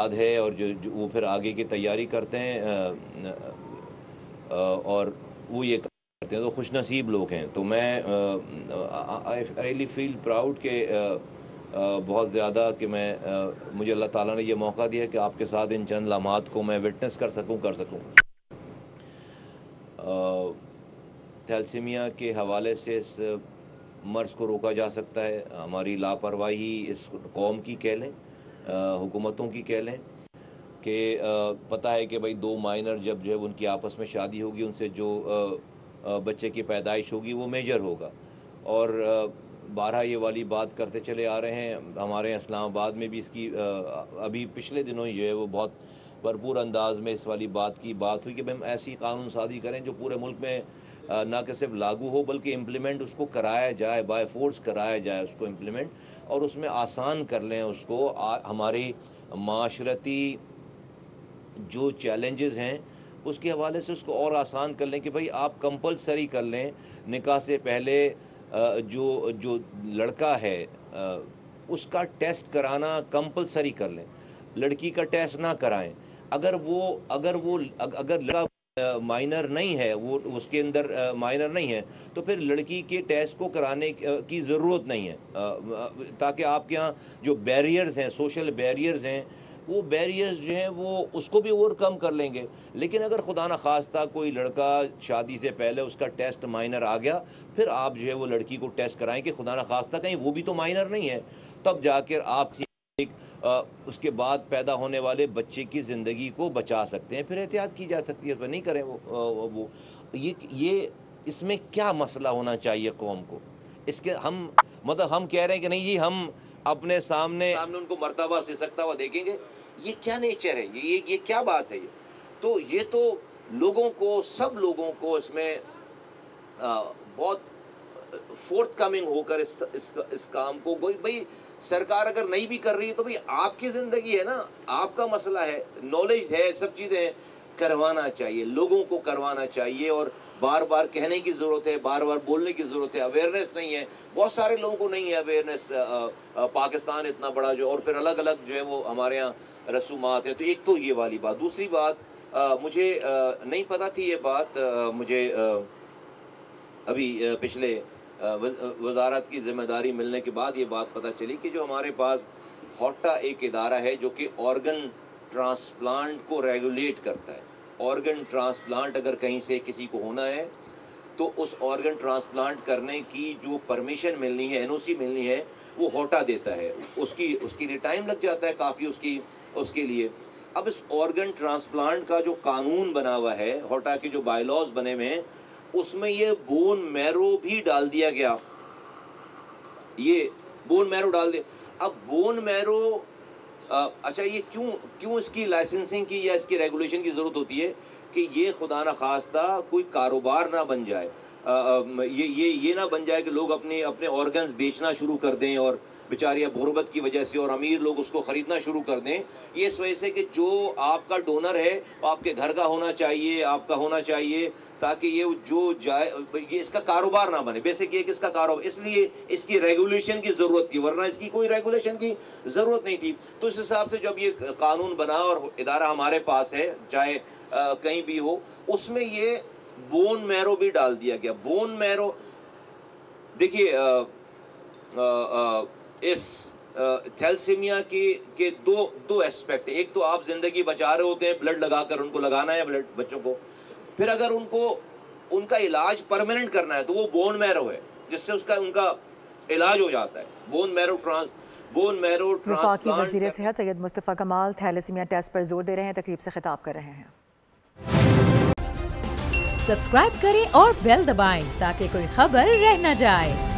औलाद है और जो वो फिर आगे की तैयारी करते हैं और वो ये करते हैं, तो खुश नसीब लोग हैं। तो मैं आई रियली फील प्राउड कि बहुत ज़्यादा कि मुझे अल्लाह ताला ने ये मौका दिया कि आपके साथ इन चंद लम्हात को मैं विटनेस कर सकूं। थैलेसीमिया के हवाले से इस मर्ज़ को रोका जा सकता है। हमारी लापरवाही इस कौम की कह लें, हुकूमतों की कह लें कि पता है कि भाई 2 माइनर जब जो है उनकी आपस में शादी होगी, उनसे जो बच्चे की पैदाइश होगी वो मेजर होगा। और 12 ये वाली बात करते चले आ रहे हैं। हमारे इस्लामाबाद में भी इसकी अभी पिछले दिनों ही जो है वो बहुत भरपूर अंदाज में इस वाली बात हुई कि हम ऐसी कानून साज़ी करें जो पूरे मुल्क में ना कि सिर्फ लागू हो बल्कि इम्प्लीमेंट उसको कराया जाए, बाय फोर्स कराया जाए उसको इम्प्लीमेंट, और उसमें आसान कर लें उसको। हमारी माशरती जो चैलेंजेस हैं उसके हवाले से उसको और आसान कर लें कि भाई आप कंपलसरी कर लें निकाह से पहले जो लड़का है उसका टेस्ट कराना कंपलसरी कर लें, लड़की का टेस्ट ना कराएं। अगर लड़का माइनर नहीं है, वो उसके अंदर माइनर नहीं है, तो फिर लड़की के टेस्ट को कराने की ज़रूरत नहीं है, ताकि आपके यहाँ जो बैरियर्स हैं, सोशल बैरियर्स हैं, वो बैरियर्स जो हैं वो उसको भी ओवरकम कर लेंगे। लेकिन अगर खुदा न खास्ता कोई लड़का शादी से पहले उसका टेस्ट माइनर आ गया, फिर आप जो है वो लड़की को टेस्ट कराएं कि खुदा न खास्ता कहीं वो भी तो माइनर नहीं है, तब जाकर आप उसके बाद पैदा होने वाले बच्चे की ज़िंदगी को बचा सकते हैं, फिर एहतियात की जा सकती है। तो नहीं करें वो ये इसमें क्या मसला होना चाहिए कौम को? इसके हम कह रहे हैं कि नहीं जी हम अपने सामने उनको मर्तबा से सकता हुआ देखेंगे, ये क्या नेचर है? ये क्या बात है? ये तो लोगों को, सब लोगों को इसमें बहुत फोर्थ कमिंग होकर इस काम को, भाई सरकार अगर नहीं भी कर रही है तो भाई आपकी ज़िंदगी है ना, आपका मसला है, नॉलेज है, सब चीज़ें हैं, करवाना चाहिए, लोगों को करवाना चाहिए। और बार बार कहने की ज़रूरत है, बार बार बोलने की ज़रूरत है। अवेयरनेस नहीं है, बहुत सारे लोगों को नहीं है अवेयरनेस। पाकिस्तान इतना बड़ा जो, और फिर अलग अलग जो है वो हमारे यहाँ रसूमात हैं। तो एक तो ये वाली बात। दूसरी बात, मुझे नहीं पता थी ये बात, मुझे अभी पिछले वजारत की ज़िम्मेदारी मिलने के बाद ये बात पता चली कि जो हमारे पास होटा एक इदारा है जो कि ऑर्गन ट्रांसप्लांट को रेगुलेट करता है। ऑर्गन ट्रांसप्लांट अगर कहीं से किसी को होना है तो उस ऑर्गन ट्रांसप्लांट करने की जो परमिशन मिलनी है, एनओसी मिलनी है, वो होटा देता है। उसके लिए टाइम लग जाता है काफ़ी उसके लिए। अब इस ऑर्गन ट्रांसप्लांट का जो कानून बना हुआ है, होटा के जो बायलॉज बने हुए हैं, उसमें ये बोन मैरो भी डाल दिया गया। ये बोन मैरो डाल दिया। अब बोन मैरो अच्छा, ये क्यों इसकी लाइसेंसिंग की या इसकी रेगुलेशन की ज़रूरत होती है कि ये खुदा न खास्ता कोई कारोबार ना बन जाए, ये ना बन जाए कि लोग अपने ऑर्गन्स बेचना शुरू कर दें और बेचारियाँ गुर्बत की वजह से और अमीर लोग उसको ख़रीदना शुरू कर दें। ये इस वजह से कि जो आपका डोनर है वो आपके घर का होना चाहिए, आपका होना चाहिए, ताकि ये जो जाए ये इसका कारोबार ना बने। बेसिक ये कि इसका कारोबार, इसलिए इसकी रेगुलेशन की ज़रूरत थी, वरना इसकी कोई रेगुलेशन की ज़रूरत नहीं थी। तो इस हिसाब से जब ये कानून बना और इदारा हमारे पास है, चाहे कहीं भी हो, उसमें ये बोन मैरो भी डाल दिया गया। बोन मैरो, देखिए इस थैलेसीमिया के दो एस्पेक्ट। एक तो आप ज़िंदगी बचा रहे होते हैं, ब्लड लगाकर उनको लगाना है ब्लड बच्चों को, फिर अगर उनका इलाज परमानेंट करना है तो वो बोन मैरो है जिससे उनका इलाज हो जाता है। Bone marrow transplant. वफाकी वज़ीर सेहत सैयद मुस्तफ़ा कमाल थैलेसीमिया टेस्ट पर जोर दे रहे हैं, तकरीब से खिताब कर रहे हैं। सब्सक्राइब करें और बेल दबाएं ताकि कोई खबर रह न जाए।